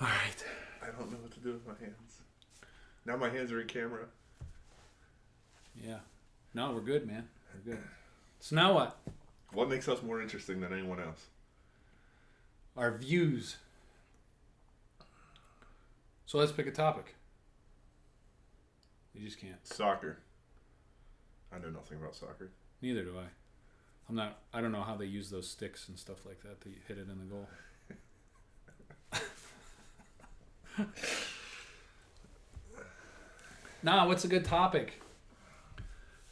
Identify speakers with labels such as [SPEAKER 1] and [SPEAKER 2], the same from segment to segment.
[SPEAKER 1] All right.
[SPEAKER 2] I don't know what to do with my hands. Now my hands are in camera.
[SPEAKER 1] Yeah. No, we're good, man. We're good. So now what?
[SPEAKER 2] What makes us more interesting than anyone else?
[SPEAKER 1] Our views. So let's pick a topic. You just can't.
[SPEAKER 2] Soccer. I know nothing about soccer.
[SPEAKER 1] Neither do I. I don't know how they use those sticks and stuff like that to hit it in the goal. Nah, what's a good topic?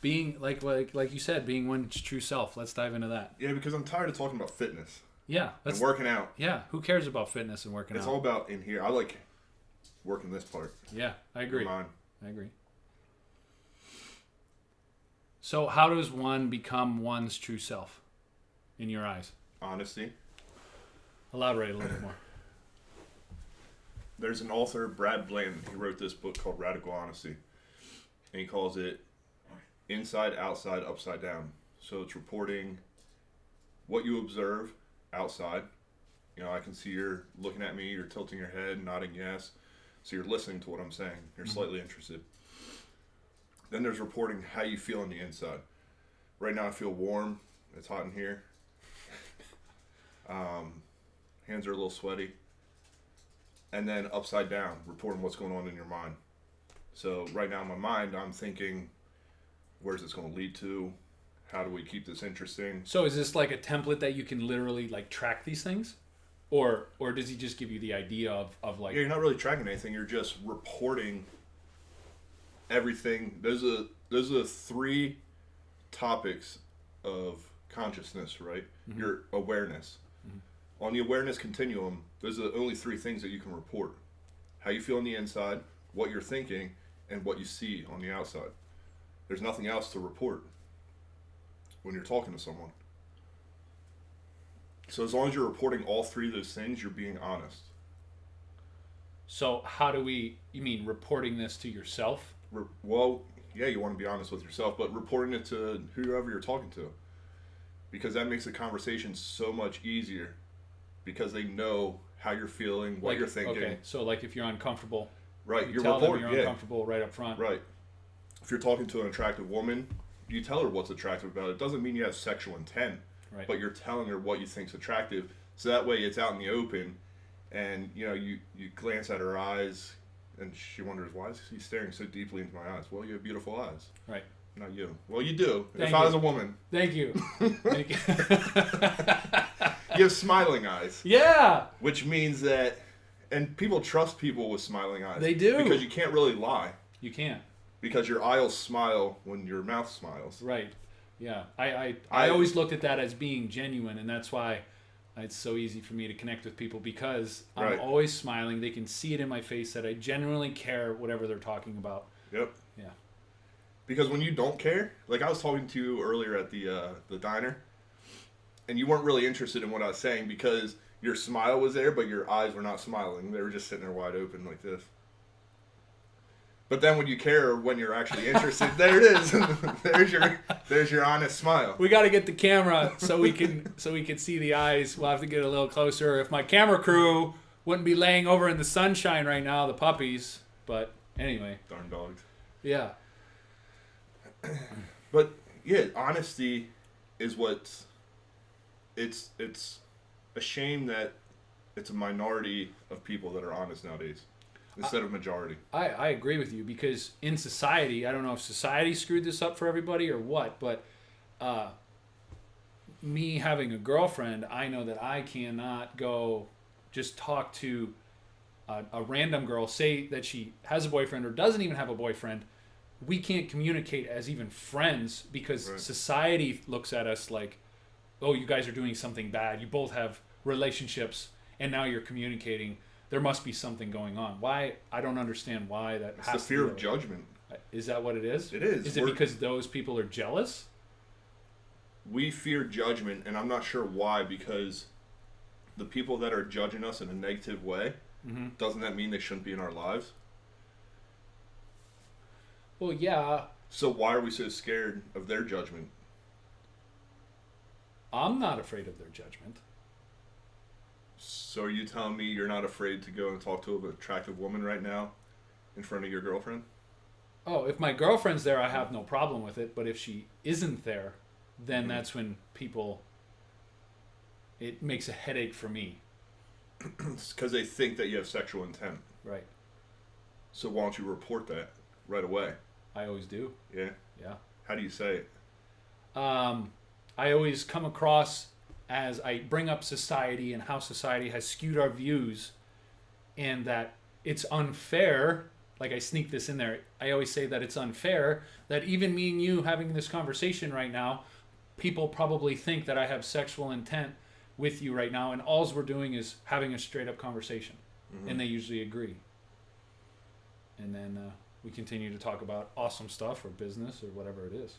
[SPEAKER 1] Being like you said, being one's true self. Let's dive into that.
[SPEAKER 2] Yeah, because I'm tired of talking about fitness.
[SPEAKER 1] Yeah,
[SPEAKER 2] and working out.
[SPEAKER 1] Yeah, who cares about fitness and working out?
[SPEAKER 2] It's all about in here. I like working this part.
[SPEAKER 1] Yeah, I agree.
[SPEAKER 2] Mine.
[SPEAKER 1] I agree. So how does one become one's true self in your eyes?
[SPEAKER 2] Honesty.
[SPEAKER 1] Elaborate a little bit more.
[SPEAKER 2] There's an author, Brad Bland. He wrote this book called Radical Honesty. And he calls it Inside, Outside, Upside Down. So it's reporting what you observe outside. You know, I can see you're looking at me, you're tilting your head, nodding yes. So you're listening to what I'm saying. You're slightly interested. Then there's reporting how you feel on the inside. Right now I feel warm. It's hot in here. Hands are a little sweaty. And then upside down, reporting what's going on in your mind. So right now in my mind, I'm thinking, where's this going to lead to? How do we keep this interesting?
[SPEAKER 1] So is this like a template that you can literally like track these things? Or does he just give you the idea of like...
[SPEAKER 2] Yeah, you're not really tracking anything. You're just reporting everything. Those are 3 topics of consciousness, right? Mm-hmm. Your awareness. Mm-hmm. On the awareness continuum, those are the only 3 things that you can report. How you feel on the inside, what you're thinking, and what you see on the outside. There's nothing else to report when you're talking to someone. So as long as you're reporting all 3 of those things, you're being honest.
[SPEAKER 1] So how do we... You mean reporting this to yourself?
[SPEAKER 2] Well, yeah, you want to be honest with yourself, but reporting it to whoever you're talking to. Because that makes the conversation so much easier. Because they know how you're feeling, what you're thinking.
[SPEAKER 1] Okay, so like if you're uncomfortable...
[SPEAKER 2] Right,
[SPEAKER 1] you tell them you're uncomfortable right up front.
[SPEAKER 2] Right. If you're talking to an attractive woman, you tell her what's attractive about it. It doesn't mean you have sexual intent. Right. But you're telling her what you think's attractive, so that way it's out in the open, and you know you glance at her eyes, and she wonders, why is he staring so deeply into my eyes? Well, you have beautiful eyes.
[SPEAKER 1] Right.
[SPEAKER 2] Not you. Well, you do.
[SPEAKER 1] Thank
[SPEAKER 2] I
[SPEAKER 1] you.
[SPEAKER 2] was a woman.
[SPEAKER 1] Thank you. Thank you.
[SPEAKER 2] You have smiling eyes.
[SPEAKER 1] Yeah.
[SPEAKER 2] Which means that, and people trust people with smiling eyes.
[SPEAKER 1] They do.
[SPEAKER 2] Because you can't really lie.
[SPEAKER 1] You can't.
[SPEAKER 2] Because your eye will smile when your mouth smiles.
[SPEAKER 1] Right. Yeah, I always looked at that as being genuine, and that's why it's so easy for me to connect with people, because I'm always smiling. They can see it in my face that I genuinely care whatever they're talking about.
[SPEAKER 2] Yep.
[SPEAKER 1] Yeah.
[SPEAKER 2] Because when you don't care, like I was talking to you earlier at the diner, and you weren't really interested in what I was saying because your smile was there, but your eyes were not smiling. They were just sitting there wide open like this. But then when you care, when you're actually interested, there it is. there's your honest smile.
[SPEAKER 1] We got to get the camera so we can see the eyes. We'll have to get a little closer. If my camera crew wouldn't be laying over in the sunshine right now, the puppies. But anyway.
[SPEAKER 2] Darn dogs.
[SPEAKER 1] Yeah.
[SPEAKER 2] But yeah, honesty is what's. It's a shame that it's a minority of people that are honest nowadays. Instead of majority.
[SPEAKER 1] I agree with you, because in society, I don't know if society screwed this up for everybody or what, but me having a girlfriend, I know that I cannot go just talk to a random girl, say that she has a boyfriend or doesn't even have a boyfriend. We can't communicate as even friends because society looks at us like, oh, you guys are doing something bad. You both have relationships and now you're communicating. There must be something going on. Why? I don't understand why that has to be.
[SPEAKER 2] It's the fear of judgment.
[SPEAKER 1] Is that what it is?
[SPEAKER 2] It is.
[SPEAKER 1] Is it because those people are jealous?
[SPEAKER 2] We fear judgment, and I'm not sure why, because the people that are judging us in a negative way, doesn't that mean they shouldn't be in our lives?
[SPEAKER 1] Well, yeah.
[SPEAKER 2] So why are we so scared of their judgment?
[SPEAKER 1] I'm not afraid of their judgment.
[SPEAKER 2] So are you telling me you're not afraid to go and talk to an attractive woman right now in front of your girlfriend?
[SPEAKER 1] Oh, if my girlfriend's there, I have no problem with it. But if she isn't there, then
[SPEAKER 2] Mhm.
[SPEAKER 1] that's when it makes a headache for me.
[SPEAKER 2] Because they think that you have sexual intent.
[SPEAKER 1] Right.
[SPEAKER 2] So why don't you report that right away?
[SPEAKER 1] I always do.
[SPEAKER 2] Yeah?
[SPEAKER 1] Yeah.
[SPEAKER 2] How do you say it?
[SPEAKER 1] I always come across as I bring up society and how society has skewed our views, and that it's unfair. Like, I sneak this in there. I always say that it's unfair that even me and you having this conversation right now, people probably think that I have sexual intent with you right now, and alls we're doing is having a straight up conversation.
[SPEAKER 2] Mhm.
[SPEAKER 1] And they usually agree. And then we continue to talk about awesome stuff or business or whatever it is.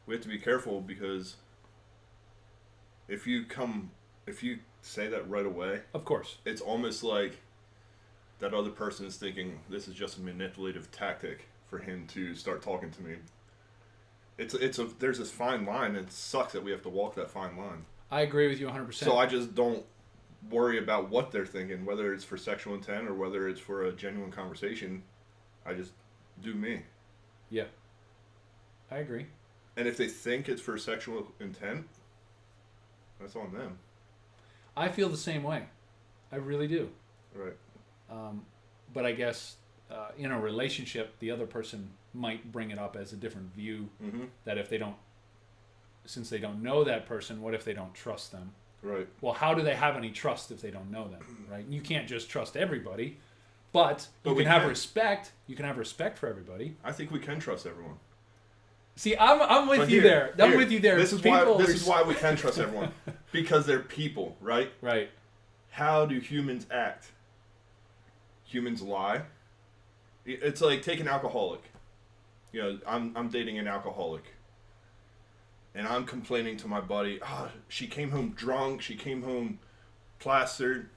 [SPEAKER 2] We have to be careful because if you say that right away,
[SPEAKER 1] Of course.
[SPEAKER 2] it's almost like that other person is thinking this is just a manipulative tactic for him to start talking to me. There's this fine line, and it sucks that we have to walk that fine line.
[SPEAKER 1] I agree with you 100%.
[SPEAKER 2] So I just don't worry about what they're thinking, whether it's for sexual intent or whether it's for a genuine conversation. I just do me.
[SPEAKER 1] Yeah. I agree.
[SPEAKER 2] And if they think it's for sexual intent, that's on them.
[SPEAKER 1] I feel the same way. I really do.
[SPEAKER 2] Right.
[SPEAKER 1] But I guess in a relationship, the other person might bring it up as a different view.
[SPEAKER 2] Mm-hmm.
[SPEAKER 1] That since they don't know that person, what if they don't trust them?
[SPEAKER 2] Right.
[SPEAKER 1] Well, how do they have any trust if they don't know them, right? You can't just trust everybody, but you
[SPEAKER 2] we
[SPEAKER 1] can have
[SPEAKER 2] can.
[SPEAKER 1] respect. You can have respect for everybody.
[SPEAKER 2] I think we can trust everyone.
[SPEAKER 1] See, I'm with
[SPEAKER 2] But
[SPEAKER 1] you
[SPEAKER 2] here,
[SPEAKER 1] there. I'm
[SPEAKER 2] here,
[SPEAKER 1] with you there.
[SPEAKER 2] This is why we can trust everyone. Because they're people, right?
[SPEAKER 1] Right.
[SPEAKER 2] How do humans act? Humans lie. It's like, take an alcoholic. You know, I'm dating an alcoholic. And I'm complaining to my buddy, she came home drunk, she came home plastered.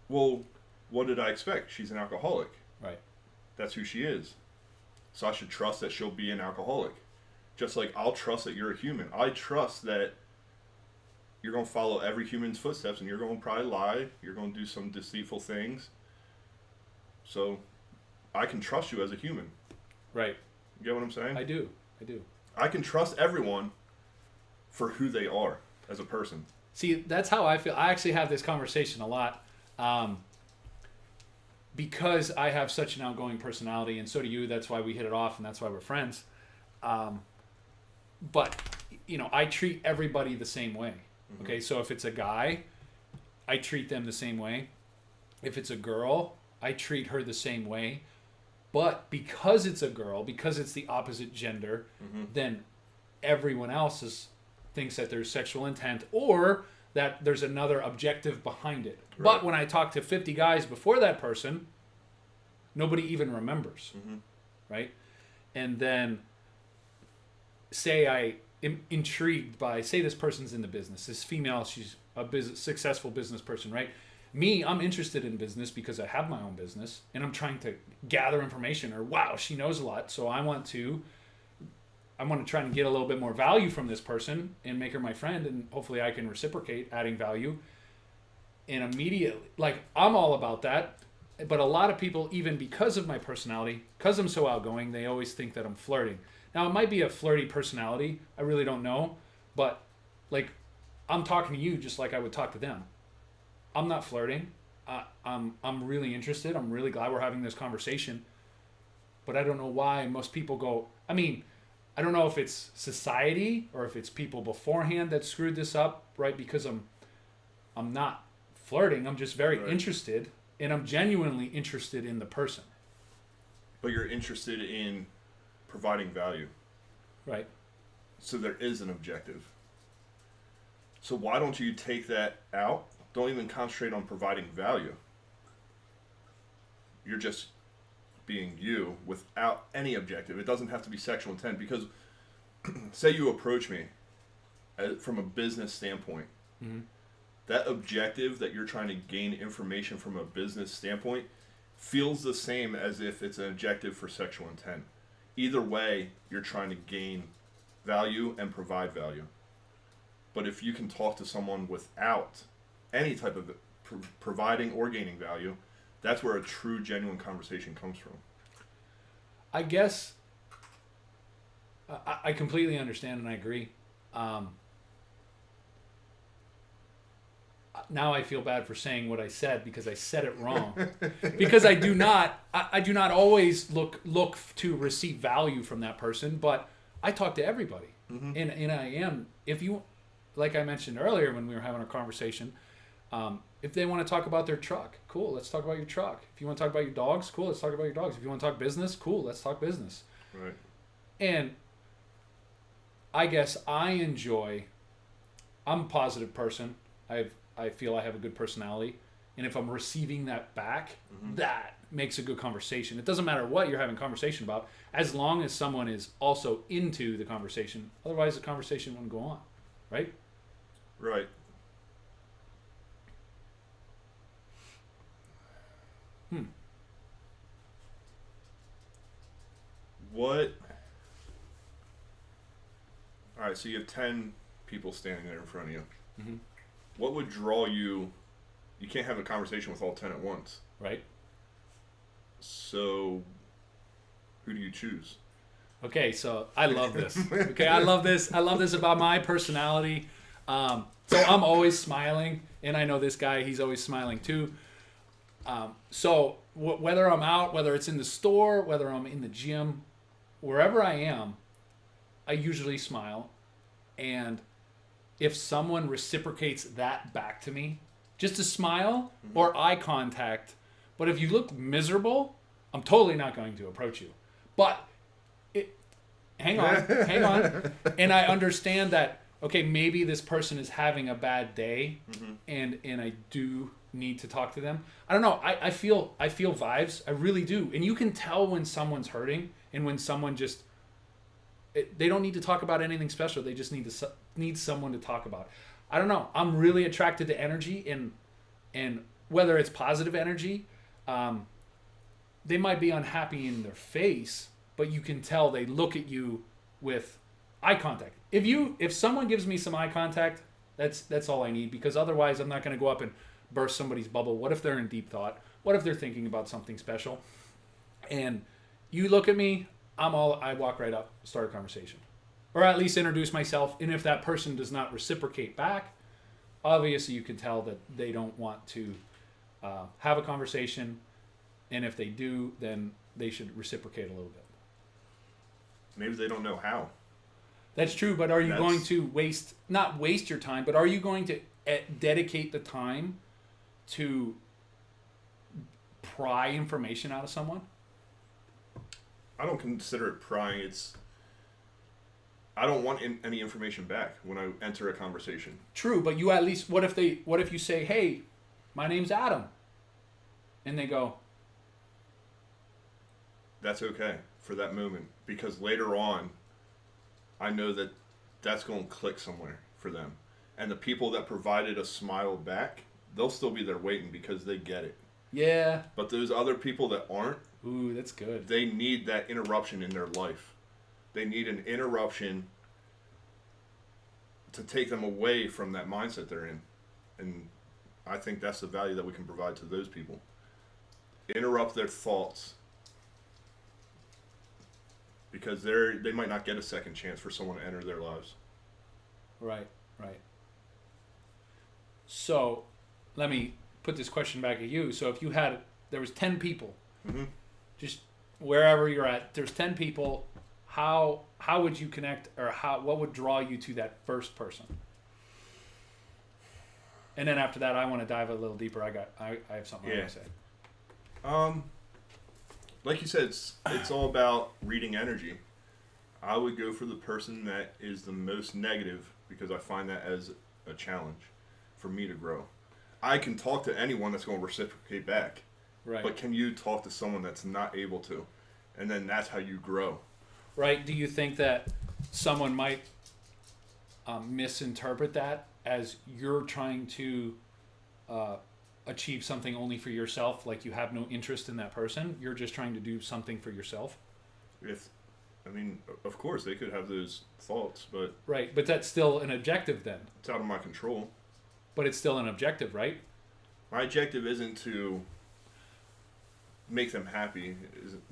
[SPEAKER 2] Well, what did I expect? She's an alcoholic.
[SPEAKER 1] Right.
[SPEAKER 2] That's who she is. So I should trust that she'll be an alcoholic. Just like I'll trust that you're a human. I trust that you're going to follow every human's footsteps, and you're going to probably lie. You're going to do some deceitful things. So I can trust you as a human.
[SPEAKER 1] Right.
[SPEAKER 2] You get what I'm saying?
[SPEAKER 1] I do.
[SPEAKER 2] I can trust everyone for who they are as a person.
[SPEAKER 1] See, that's how I feel. I actually have this conversation a lot because I have such an outgoing personality, and so do you. That's why we hit it off, and that's why we're friends. But, I treat everybody the same way.
[SPEAKER 2] Mm-hmm.
[SPEAKER 1] Okay, so if it's a guy, I treat them the same way. If it's a girl, I treat her the same way. But because it's a girl, because it's the opposite gender,
[SPEAKER 2] Mm-hmm.
[SPEAKER 1] then everyone else thinks that there's sexual intent or that there's another objective behind it.
[SPEAKER 2] Right.
[SPEAKER 1] But when I talk to 50 guys before that person, nobody even remembers.
[SPEAKER 2] Mm-hmm.
[SPEAKER 1] Right? And then say I am intrigued by, say this person's in the business. This female, she's a successful business person, right? Me, I'm interested in business because I have my own business and I'm trying to gather information, or wow, she knows a lot. So I want to try and get a little bit more value from this person and make her my friend, and hopefully I can reciprocate adding value. And immediately, like, I'm all about that. But a lot of people, even because of my personality, because I'm so outgoing, they always think that I'm flirting. Now, it might be a flirty personality. I really don't know. But, like, I'm talking to you just like I would talk to them. I'm not flirting. I'm really interested. I'm really glad we're having this conversation. But I don't know why most people go... I mean, I don't know if it's society or if it's people beforehand that screwed this up, right? Because I'm not flirting. I'm just very interested. And I'm genuinely interested in the person.
[SPEAKER 2] But you're interested in providing value.
[SPEAKER 1] Right.
[SPEAKER 2] So there is an objective. So why don't you take that out? Don't even concentrate on providing value. You're just being you without any objective. It doesn't have to be sexual intent, because say you approach me from a business standpoint.
[SPEAKER 1] Mm-hmm.
[SPEAKER 2] That objective that you're trying to gain information from a business standpoint feels the same as if it's an objective for sexual intent. Either way, you're trying to gain value and provide value. But if you can talk to someone without any type of providing or gaining value, that's where a true, genuine conversation comes from.
[SPEAKER 1] I guess I completely understand and I agree. Now I feel bad for saying what I said because I said it wrong. Because I do not always look to receive value from that person, but I talk to everybody. Mm-hmm. And I am, if you, like I mentioned earlier when we were having a conversation, if they want to talk about their truck, cool, let's talk about your truck. If you want to talk about your dogs, cool, let's talk about your dogs. If you want to talk business, cool, let's talk business.
[SPEAKER 2] Right.
[SPEAKER 1] And I guess I'm a positive person. I feel I have a good personality. And if I'm receiving that back, mm-hmm. that makes a good conversation. It doesn't matter what you're having a conversation about, as long as someone is also into the conversation. Otherwise, the conversation wouldn't go on. Right?
[SPEAKER 2] Right. What? All right, so you have 10 people standing there in front of you. Mm-hmm. What would draw you? You can't have a conversation with all 10 at once.
[SPEAKER 1] Right.
[SPEAKER 2] So, who do you choose?
[SPEAKER 1] Okay, so I love this. Okay, I love this. I love this about my personality. So I'm always smiling, and I know this guy, he's always smiling too. So whether I'm out, whether it's in the store, whether I'm in the gym, wherever I am, I usually smile. And if someone reciprocates that back to me, just a smile mm-hmm. or eye contact, but if you look miserable, I'm totally not going to approach you. But hang on. And I understand that, okay, maybe this person is having a bad day mm-hmm. and I do need to talk to them. I don't know. I feel vibes. I really do. And you can tell when someone's hurting and when someone just, they don't need to talk about anything special. They just need someone to talk about. I don't know. I'm really attracted to energy and whether it's positive energy, they might be unhappy in their face, but you can tell they look at you with eye contact. If someone gives me some eye contact, that's all I need, because otherwise I'm not going to go up and burst somebody's bubble. What if they're in deep thought? What if they're thinking about something special? And you look at me, I walk right up, start a conversation. Or at least introduce myself. And if that person does not reciprocate back, obviously you can tell that they don't want to have a conversation. And if they do, then they should reciprocate a little bit.
[SPEAKER 2] Maybe they don't know how.
[SPEAKER 1] That's true, but are you going to not waste your time, but are you going to dedicate the time to pry information out of someone?
[SPEAKER 2] I don't consider it prying. I don't want any information back when I enter a conversation.
[SPEAKER 1] True, but you at least, what if you say, hey, my name's Adam? And they go,
[SPEAKER 2] that's okay for that moment, because later on, I know that that's going to click somewhere for them. And the people that provided a smile back, they'll still be there waiting because they get it.
[SPEAKER 1] Yeah.
[SPEAKER 2] But those other people that aren't,
[SPEAKER 1] ooh, that's good.
[SPEAKER 2] They need that interruption in their life. They need an interruption to take them away from that mindset they're in. And I think that's the value that we can provide to those people. Interrupt their thoughts. Because they might not get a second chance for someone to enter their lives.
[SPEAKER 1] Right. So, let me put this question back at you. So if there was 10 people, mm-hmm. just wherever you're at, there's 10 people, how would you connect, or what would draw you to that first person? And then after that, I want to dive a little deeper. I have something I want to say.
[SPEAKER 2] Like you said, it's all about reading energy. I would go for the person that is the most negative, because I find that as a challenge for me to grow. I can talk to anyone that's going to reciprocate back. Right. But can you talk to someone that's not able to? And then that's how you grow.
[SPEAKER 1] Right. Do you think that someone might misinterpret that as you're trying to achieve something only for yourself, like you have no interest in that person? You're just trying to do something for yourself?
[SPEAKER 2] I mean, of course, they could have those thoughts, but
[SPEAKER 1] Right, but that's still an objective then.
[SPEAKER 2] it's out of my control.
[SPEAKER 1] But it's still an objective, right?
[SPEAKER 2] My objective isn't to make them happy.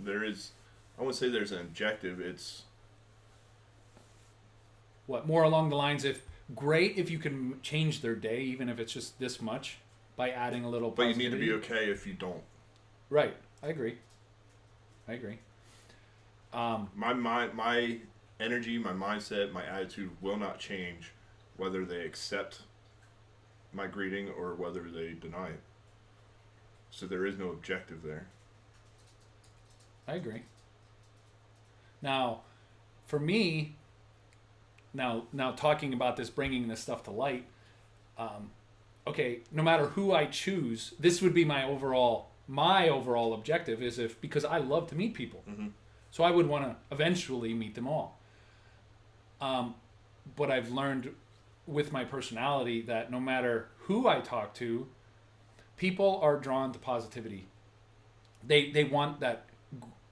[SPEAKER 2] I wouldn't say there's an objective. It's
[SPEAKER 1] What, more along the lines of great if you can change their day, even if it's just this much, by adding a little
[SPEAKER 2] but you
[SPEAKER 1] positivity.
[SPEAKER 2] need to be okay if you don't.
[SPEAKER 1] Right, I agree.
[SPEAKER 2] My energy, my mindset, my attitude will not change whether they accept my greeting or whether they deny it. So there is no objective there.
[SPEAKER 1] I agree. Now, for me, now talking about this, bringing this stuff to light, okay, no matter who I choose, this would be my overall objective is because I love to meet people.
[SPEAKER 2] Mm-hmm.
[SPEAKER 1] So I would want to eventually meet them all. But I've learned with my personality that no matter who I talk to, people are drawn to positivity. They want that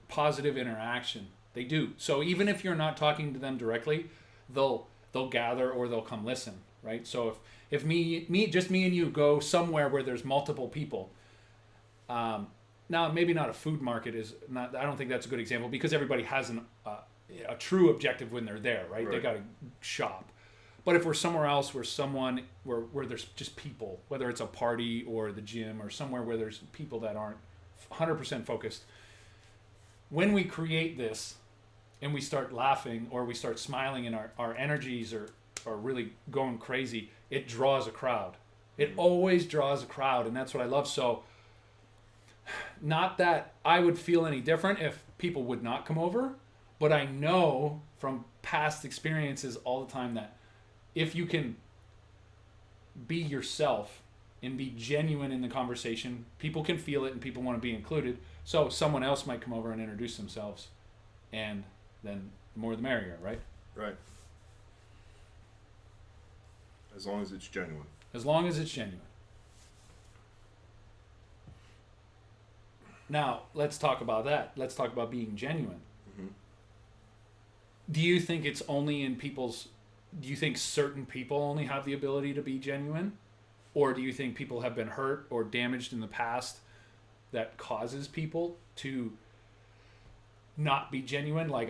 [SPEAKER 1] positive interaction. They do. So even if you're not talking to them directly, they'll gather or they'll come listen, right? So if just me and you go somewhere where there's multiple people, now maybe not a food market is not. I don't think that's a good example because everybody has a true objective when they're there, right? They got to shop. But if we're somewhere else where there's just people, whether it's a party or the gym or somewhere where there's people that aren't 100% focused, when we create this and we start laughing or we start smiling and our energies are really going crazy, it draws a crowd. It always draws a crowd, and that's what I love. So not that I would feel any different if people would not come over, but I know from past experiences all the time that if you can be yourself and be genuine in the conversation, people can feel it and people want to be included. So someone else might come over and introduce themselves, and then the more the merrier, right?
[SPEAKER 2] Right. As long as it's genuine.
[SPEAKER 1] As long as it's genuine. Now, let's talk about that. Let's talk about being genuine.
[SPEAKER 2] Mm-hmm.
[SPEAKER 1] Do you think it's only in people's... Do you think certain people only have the ability to be genuine? Or do you think people have been hurt or damaged in the past that causes people to not be genuine? Like,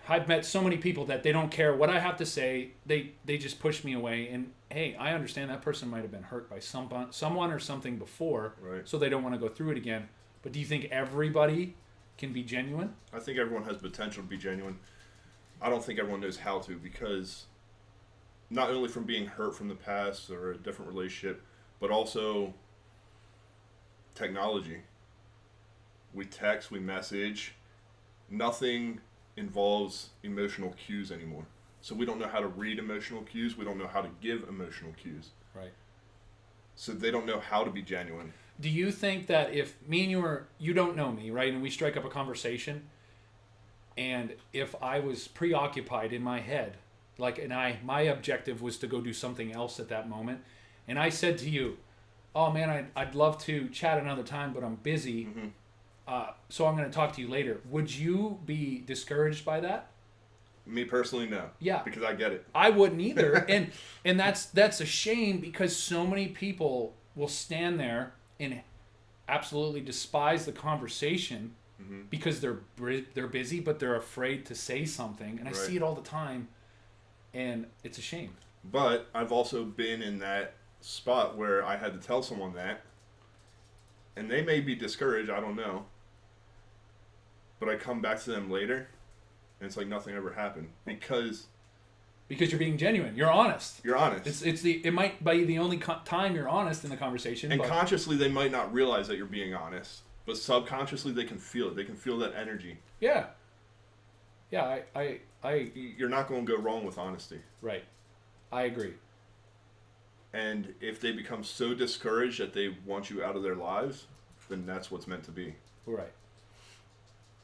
[SPEAKER 1] I've met so many people that they don't care what I have to say. They just push me away. And, hey, I understand that person might have been hurt by someone or something before.
[SPEAKER 2] Right.
[SPEAKER 1] So they don't want to go through it again. But do you think everybody can be genuine?
[SPEAKER 2] I think everyone has potential to be genuine. I don't think everyone knows how to, because not only from being hurt from the past or a different relationship, but also technology. We text, we message. Nothing involves emotional cues anymore. So we don't know how to read emotional cues. We don't know how to give emotional cues.
[SPEAKER 1] Right.
[SPEAKER 2] So they don't know how to be genuine.
[SPEAKER 1] Do you think that if me and you don't know me, right, and we strike up a conversation, and if I was preoccupied in my head, like, and my objective was to go do something else at that moment, and I said to you, oh man, I'd love to chat another time, but I'm busy, so I'm going to talk to you later. Would you be discouraged by that?
[SPEAKER 2] Me personally, no.
[SPEAKER 1] Yeah.
[SPEAKER 2] Because I get it.
[SPEAKER 1] I wouldn't either. and that's a shame, because so many people will stand there and absolutely despise the conversation because they're busy, but they're afraid to say something. And I see it all the time, and it's a shame.
[SPEAKER 2] But I've also been in that spot where I had to tell someone that, and they may be discouraged, I don't know. But I come back to them later, and it's like nothing ever happened, because
[SPEAKER 1] you're being genuine. You're honest.
[SPEAKER 2] You're honest.
[SPEAKER 1] It might be the only time you're honest in the conversation.
[SPEAKER 2] And consciously, they might not realize that you're being honest, but subconsciously, they can feel it. They can feel that energy.
[SPEAKER 1] Yeah. Yeah,
[SPEAKER 2] You're not going to go wrong with honesty.
[SPEAKER 1] Right. I agree.
[SPEAKER 2] And if they become so discouraged that they want you out of their lives, then that's what's meant to be.
[SPEAKER 1] Right.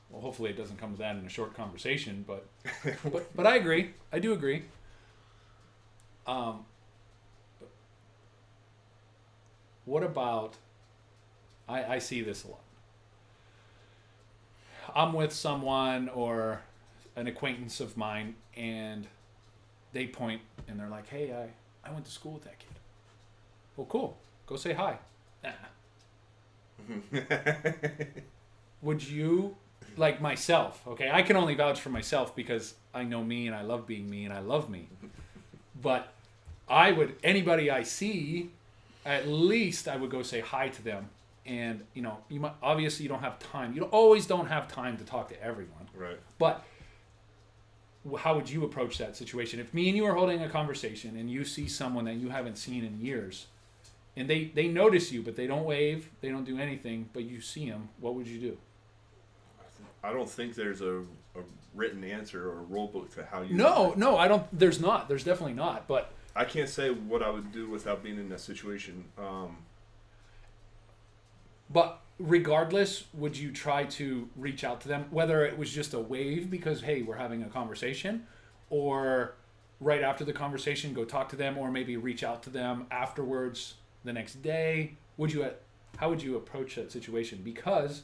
[SPEAKER 1] Well, hopefully it doesn't come to that in a short conversation, but but I agree. I do agree. What about, I see this a lot. I'm with someone, or an acquaintance of mine, and they point and they're like, "Hey, I went to school with that kid." Well, cool. Go say hi. Nah. Would you, like myself, okay? I can only vouch for myself because I know me and I love being me and I love me. But I would, anybody I see, at least I would go say hi to them. And, you know, you might, obviously you don't have time. You always don't have time to talk to everyone.
[SPEAKER 2] Right.
[SPEAKER 1] But how would you approach that situation? If me and you are holding a conversation and you see someone that you haven't seen in years, and they notice you, but they don't wave, they don't do anything, but you see them, what would you do?
[SPEAKER 2] I don't think there's a written answer or a rule book to how you...
[SPEAKER 1] No, I don't. There's not. There's definitely not. But
[SPEAKER 2] I can't say what I would do without being in that situation.
[SPEAKER 1] But regardless, would you try to reach out to them, whether it was just a wave because, hey, we're having a conversation, or right after the conversation, go talk to them, or maybe reach out to them afterwards the next day? How would you approach that situation? Because,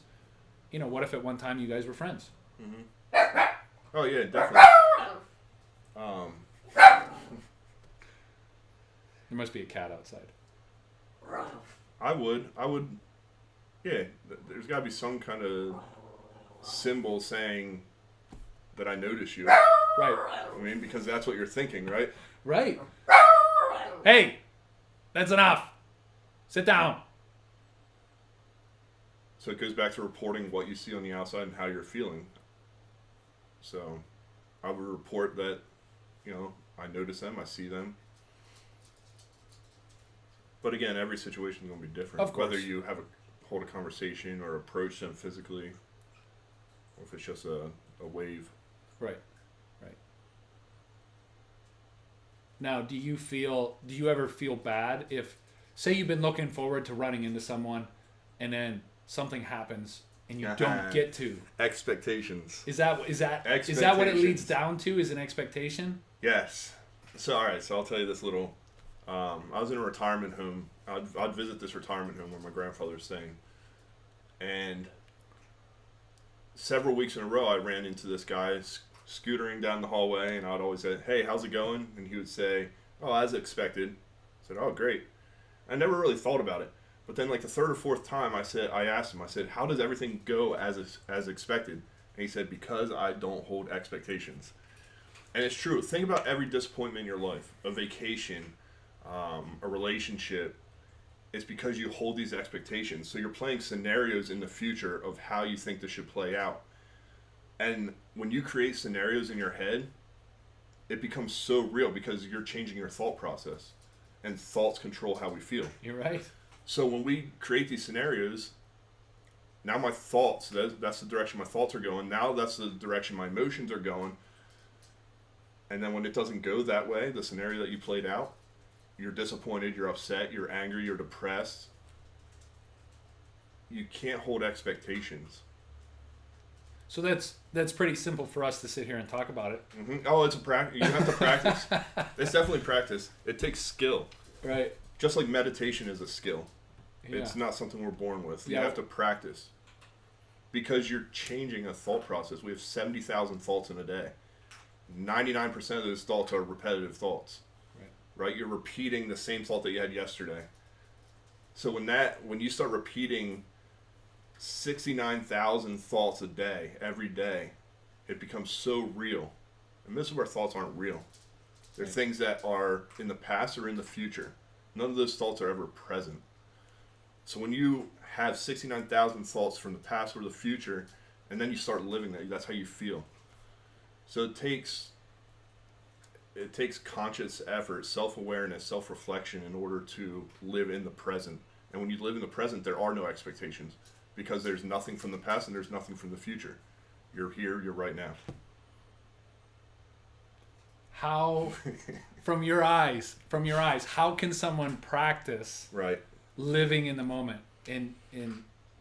[SPEAKER 1] you know, what if at one time you guys were friends?
[SPEAKER 2] Mm-hmm. Oh, yeah, definitely.
[SPEAKER 1] There must be a cat outside.
[SPEAKER 2] I would, yeah, there's got to be some kind of symbol saying that I notice you.
[SPEAKER 1] Right.
[SPEAKER 2] I mean, because that's what you're thinking, right?
[SPEAKER 1] Right. Hey, that's enough. Sit down.
[SPEAKER 2] So it goes back to reporting what you see on the outside and how you're feeling. So I would report that, you know, I notice them, I see them. But again, every situation is going to be different.
[SPEAKER 1] Of course.
[SPEAKER 2] Whether you hold a conversation or approach them physically, or if it's just a wave.
[SPEAKER 1] Right. Now, do you ever feel bad if, say you've been looking forward to running into someone and then something happens and you don't get to?
[SPEAKER 2] Expectations.
[SPEAKER 1] Is that what it leads down to, is an expectation?
[SPEAKER 2] Yes. So, all right, so I'll tell you this little... I was in a retirement home. I'd visit this retirement home where my grandfather's staying. And several weeks in a row, I ran into this guy scootering down the hallway, and I'd always say, "Hey, how's it going?" And he would say, "Oh, as expected." I said, "Oh, great." I never really thought about it. But then like the third or fourth time I asked him, I said, "How does everything go as expected?" And he said, "Because I don't hold expectations." And it's true. Think about every disappointment in your life, a vacation, a relationship. It's because you hold these expectations. So you're playing scenarios in the future of how you think this should play out. And when you create scenarios in your head, it becomes so real because you're changing your thought process. And thoughts control how we feel.
[SPEAKER 1] You're right.
[SPEAKER 2] So when we create these scenarios, now my thoughts, that's the direction my thoughts are going. Now that's the direction my emotions are going. And then when it doesn't go that way, the scenario that you played out, you're disappointed, you're upset, you're angry, you're depressed. You can't hold expectations.
[SPEAKER 1] So that's pretty simple for us to sit here and talk about it.
[SPEAKER 2] Mm-hmm. Oh, it's a practice. You have to practice. It's definitely practice. It takes skill.
[SPEAKER 1] Right.
[SPEAKER 2] Just like meditation is a skill.
[SPEAKER 1] Yeah.
[SPEAKER 2] It's not something we're born with. You
[SPEAKER 1] Yeah.
[SPEAKER 2] have to practice. Because you're changing a thought process. We have 70,000 thoughts in a day. 99% of those thoughts are repetitive thoughts. Right? You're repeating the same thought that you had yesterday. So when you start repeating 69,000 thoughts a day, every day, it becomes so real. And most of our thoughts aren't real. They're things that are in the past or in the future. None of those thoughts are ever present. So when you have 69,000 thoughts from the past or the future, and then you start living that's how you feel. So it takes conscious effort, self-awareness, self-reflection in order to live in the present. And when you live in the present, there are no expectations because there's nothing from the past and there's nothing from the future. You're here, you're right now.
[SPEAKER 1] How, from your eyes, how can someone practice living in the moment and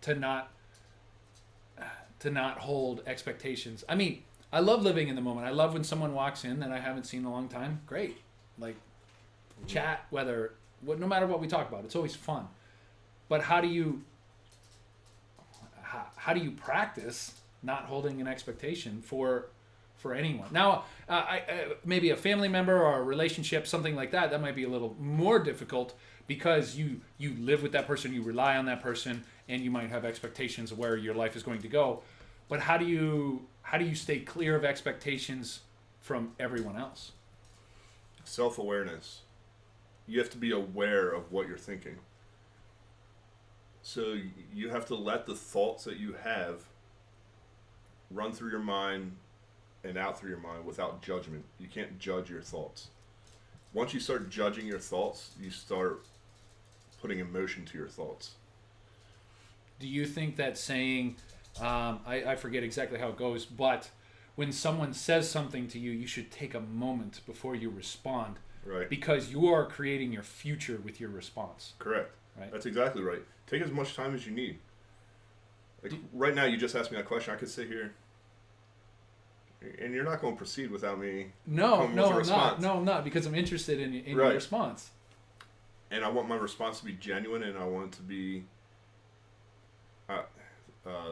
[SPEAKER 1] to not hold expectations? I mean, I love living in the moment. I love when someone walks in that I haven't seen in a long time. Great. Like, chat, no matter what we talk about. It's always fun. But how do you practice not holding an expectation for for anyone. Now, maybe a family member or a relationship, something like that, that might be a little more difficult because you live with that person, you rely on that person, and you might have expectations of where your life is going to go. But how do you stay clear of expectations from everyone else?
[SPEAKER 2] Self-awareness. You have to be aware of what you're thinking. So you have to let the thoughts that you have run through your mind and out through your mind without judgment. You can't judge your thoughts. Once you start judging your thoughts, you start putting emotion to your thoughts.
[SPEAKER 1] Do you think that saying, I forget exactly how it goes, but when someone says something to you, you should take a moment before you respond.
[SPEAKER 2] Right.
[SPEAKER 1] Because you are creating your future with your response.
[SPEAKER 2] Correct.
[SPEAKER 1] Right.
[SPEAKER 2] That's exactly right. Take as much time as you need. Like right now, you just asked me that question. I could sit here, and you're not going to proceed without me.
[SPEAKER 1] No, I'm not, because I'm interested in your response.
[SPEAKER 2] And I want my response to be genuine, and I want it to be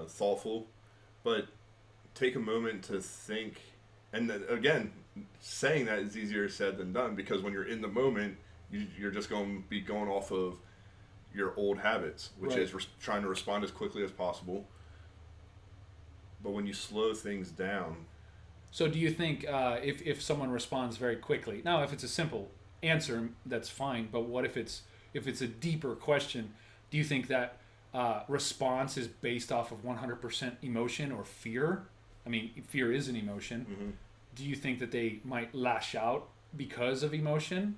[SPEAKER 2] thoughtful. But take a moment to think. And then, again, saying that is easier said than done, because when you're in the moment, you're just going to be going off of your old habits, which is trying to respond as quickly as possible. But when you slow things down...
[SPEAKER 1] So do you think if someone responds very quickly... Now, if it's a simple answer, that's fine. But what if it's a deeper question? Do you think that response is based off of 100% emotion or fear? I mean, fear is an emotion.
[SPEAKER 2] Mm-hmm.
[SPEAKER 1] Do you think that they might lash out because of emotion?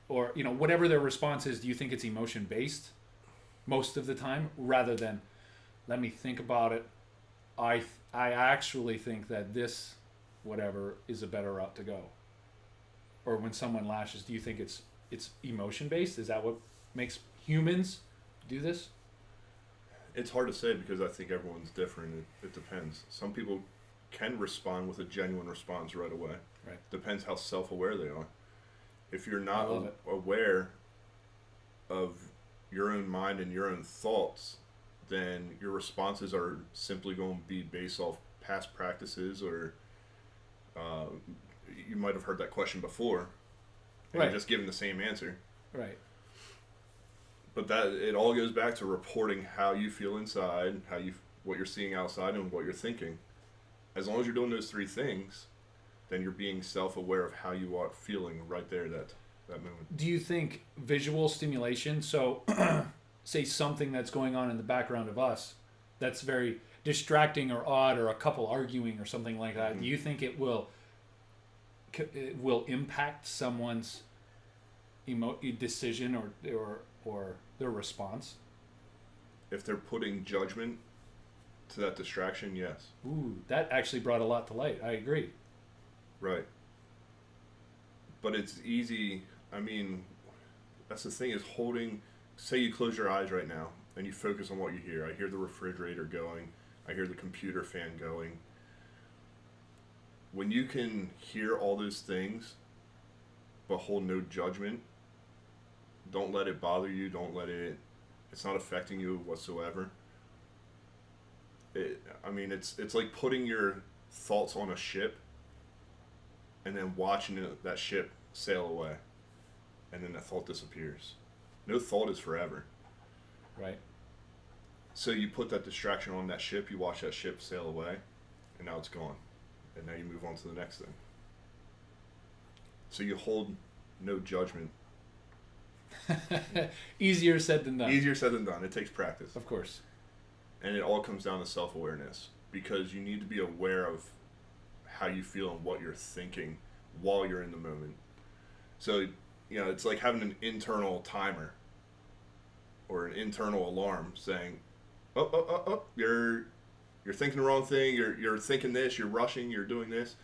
[SPEAKER 1] Or, whatever their response is, do you think it's emotion based most of the time, rather than, let me think about it, I actually think that this whatever is a better route to go? Or when someone lashes, do you think it's emotion based? Is that what makes humans do this?
[SPEAKER 2] It's hard to say, because I think everyone's different. It depends. Some people can respond with a genuine response right away.
[SPEAKER 1] Right.
[SPEAKER 2] Depends how self-aware they are. If you're not aware of your own mind and your own thoughts, then your responses are simply going to be based off past practices, or you might have heard that question before, and you're just giving the same answer.
[SPEAKER 1] Right.
[SPEAKER 2] But that it all goes back to reporting how you feel inside, what you're seeing outside, and what you're thinking. As long as you're doing those three things, then you're being self-aware of how you are feeling right there that moment.
[SPEAKER 1] Do you think visual stimulation, so say something that's going on in the background of us that's very distracting or odd, or a couple arguing or something like that, do you think it will impact someone's decision or their response?
[SPEAKER 2] If they're putting judgment to that distraction, yes.
[SPEAKER 1] Ooh, that actually brought a lot to light. I agree.
[SPEAKER 2] Right. But it's easy. I mean, that's the thing, is say you close your eyes right now and you focus on what you hear. I hear the refrigerator going. I hear the computer fan going. When you can hear all those things but hold no judgment, don't let it bother you. It's not affecting you whatsoever. It's like putting your thoughts on a ship and then watching that ship sail away, and then that thought disappears. No thought is forever.
[SPEAKER 1] Right.
[SPEAKER 2] So you put that distraction on that ship, you watch that ship sail away, and now it's gone. And now you move on to the next thing. So you hold no judgment.
[SPEAKER 1] Easier said than done.
[SPEAKER 2] Easier said than done. It takes practice.
[SPEAKER 1] Of course.
[SPEAKER 2] And it all comes down to self-awareness, because you need to be aware of how you feel and what you're thinking while you're in the moment. So, it's like having an internal timer or an internal alarm saying, oh, you're thinking the wrong thing, you're thinking this, you're rushing, you're doing this.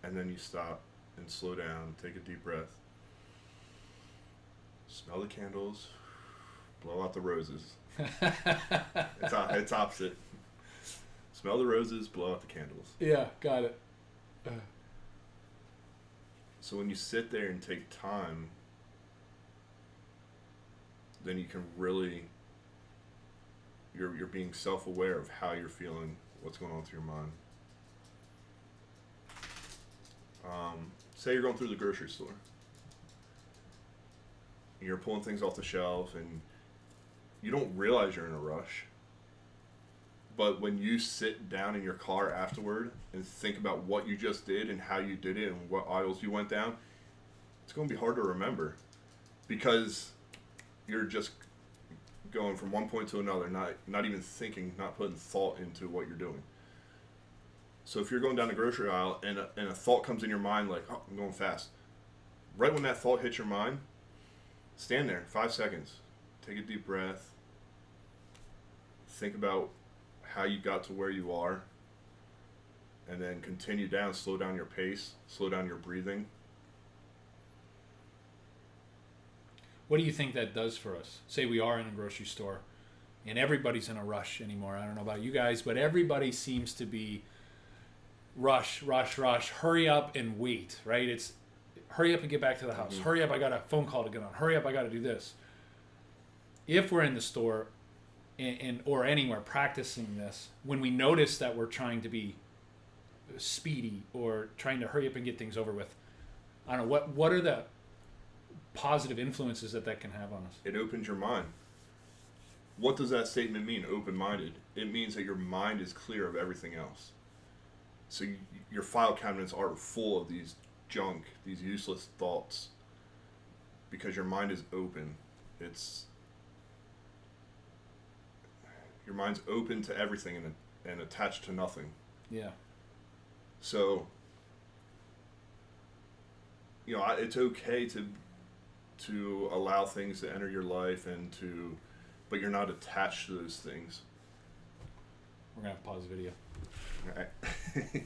[SPEAKER 2] And then you stop and slow down, take a deep breath, smell the candles, blow out the roses. It's opposite. Smell the roses, blow out the candles.
[SPEAKER 1] Yeah, got it.
[SPEAKER 2] So when you sit there and take time, then you can really, you're being self-aware of how you're feeling, what's going on through your mind. Say you're going through the grocery store. You're pulling things off the shelf and you don't realize you're in a rush. But when you sit down in your car afterward and think about what you just did and how you did it and what aisles you went down, it's going to be hard to remember because you're just going from one point to another, not even thinking, not putting thought into what you're doing. So if you're going down the grocery aisle and a thought comes in your mind like, oh, I'm going fast. Right when that thought hits your mind, stand there, 5 seconds. Take a deep breath. Think about how you got to where you are. And then continue down, slow down your pace, slow down your breathing.
[SPEAKER 1] What do you think that does for us? Say we are in a grocery store and everybody's in a rush anymore. I don't know about you guys, but everybody seems to be rush, hurry up and wait, right? It's hurry up and get back to the house.
[SPEAKER 2] Mm-hmm.
[SPEAKER 1] Hurry up, I got a phone call to get on. Hurry up, I got to do this. If we're in the store and or anywhere practicing this, when we notice that we're trying to be speedy or trying to hurry up and get things over with, I don't know, what are the positive influences that can have on us?
[SPEAKER 2] It opens your mind. What does that statement mean, open-minded? It means that your mind is clear of everything else. So your file cabinets are full of these junk, these useless thoughts, because your mind is open. Your mind's open to everything and attached to nothing.
[SPEAKER 1] Yeah.
[SPEAKER 2] So, it's okay to allow things to enter your life but you're not attached to those things.
[SPEAKER 1] We're gonna have to pause the video.
[SPEAKER 2] All right.